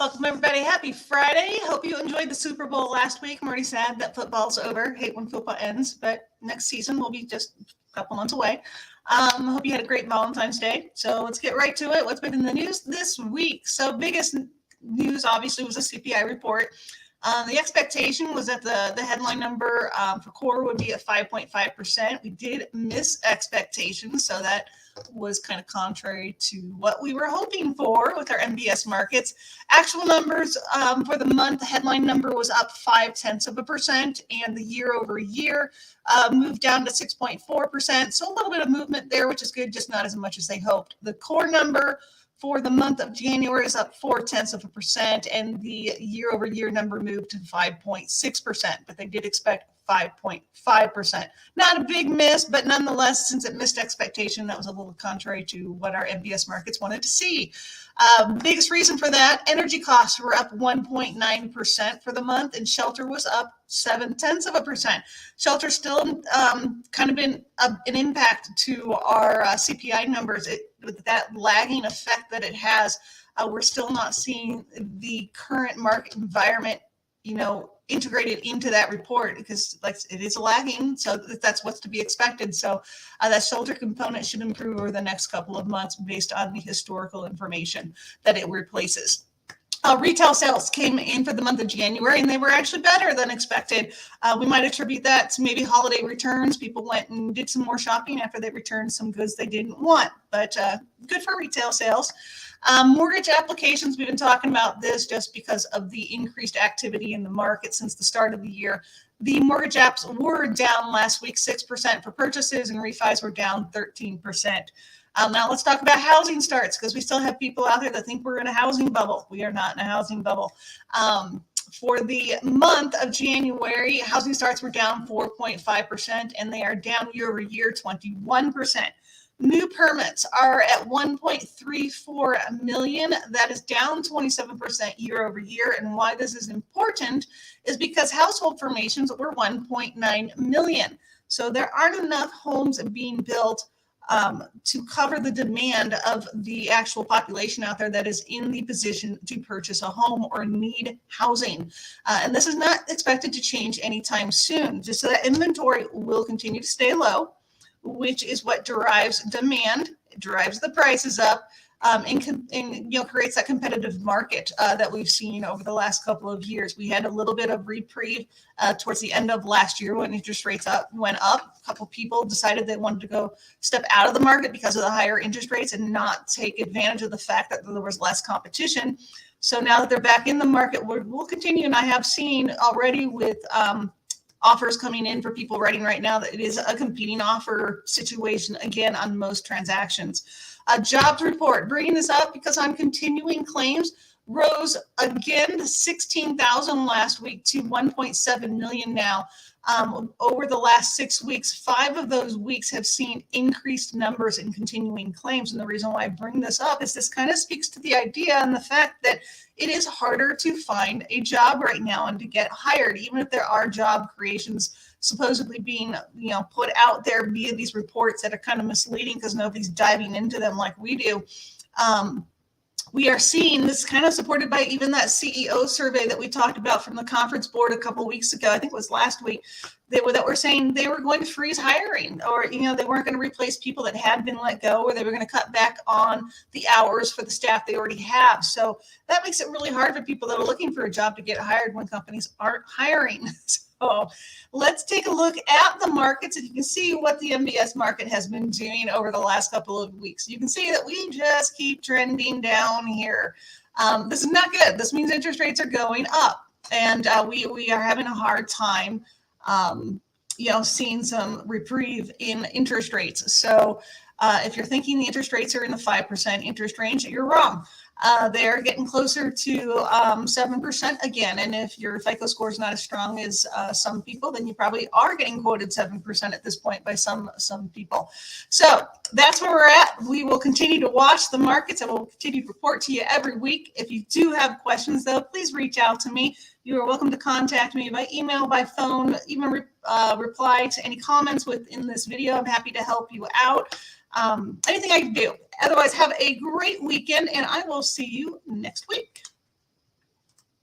Welcome, everybody. Happy Friday. Hope you enjoyed the Super Bowl last week. I'm already sad that football's over. Hate when football ends, but next season will be just a couple months away. Hope you had a great Valentine's Day. So let's get right to it. What's been in the news this week? So biggest news, obviously, was a CPI report. The expectation was that the headline number for core would be at 5.5%. We did miss expectations, so that was kind of contrary to what we were hoping for with our MBS markets. Actual numbers for the month, the headline number was up 0.5%, and the year over year moved down to 6.4%. So a little bit of movement there, which is good, just not as much as they hoped. The core number for the month of January is up 0.4%, and the year over year number moved to 5.6%, but they did expect 5.5%. Not a big miss, but nonetheless, since it missed expectation, that was a little contrary to what our MBS markets wanted to see. Biggest reason for that, energy costs were up 1.9% for the month, and shelter was up 0.7%. Shelter still kind of been an impact to our CPI numbers. With that lagging effect that it has, we're still not seeing the current market environment, integrated into that report, because it is lagging. So that's what's to be expected. So that shelter component should improve over the next couple of months based on the historical information that it replaces. Retail sales came in for the month of January, and they were actually better than expected. We might attribute that to maybe holiday returns. People went and did some more shopping after they returned some goods they didn't want, but good for retail sales. Mortgage applications, we've been talking about this just because of the increased activity in the market since the start of the year. The mortgage apps were down last week, 6% for purchases, and refis were down 13%. Now let's talk about housing starts, because we still have people out there that think we're in a housing bubble. We are not in a housing bubble. For the month of January, housing starts were down 4.5%, and they are down year over year 21%. New permits are at 1.34 million. That is down 27% year over year. And why this is important is because household formations were 1.9 million. So there aren't enough homes being built to cover the demand of the actual population out there that is in the position to purchase a home or need housing. And this is not expected to change anytime soon. Just so that inventory will continue to stay low, which is what drives demand, drives the prices up, and creates that competitive market that we've seen over the last couple of years. We had a little bit of reprieve towards the end of last year when interest rates went up. A couple people decided they wanted to go step out of the market because of the higher interest rates and not take advantage of the fact that there was less competition. So now that they're back in the market, we'll continue, and I have seen already with offers coming in for people writing right now that it is a competing offer situation again on most transactions. A jobs report, bringing this up because on continuing claims rose again to 16,000 last week to 1.7 million now. Over the last 6 weeks, 5 of those weeks have seen increased numbers in continuing claims. And the reason why I bring this up is this kind of speaks to the idea and the fact that it is harder to find a job right now and to get hired, even if there are job creations supposedly being, put out there via these reports that are kind of misleading because nobody's diving into them like we do. We are seeing this kind of supported by even that CEO survey that we talked about from the conference board a couple of weeks ago. I think it was last week. That were saying they were going to freeze hiring, or they weren't going to replace people that had been let go, or they were going to cut back on the hours for the staff they already have. So that makes it really hard for people that are looking for a job to get hired when companies aren't hiring. So let's take a look at the markets, and you can see what the MBS market has been doing over the last couple of weeks. You can see that we just keep trending down here. This is not good. This means interest rates are going up, and we are having a hard time seeing some reprieve in interest rates. So if you're thinking the interest rates are in the 5% interest range, you're wrong. They're getting closer to 7% again. And if your FICO score is not as strong as some people, then you probably are getting quoted 7% at this point by some people. So that's where we're at. We will continue to watch the markets, and we'll continue to report to you every week. If you do have questions, though, please reach out to me. You are welcome to contact me by email, by phone, even reply to any comments within this video. I'm happy to help you out. Anything I can do. Otherwise, have a great weekend, and I will see you next week.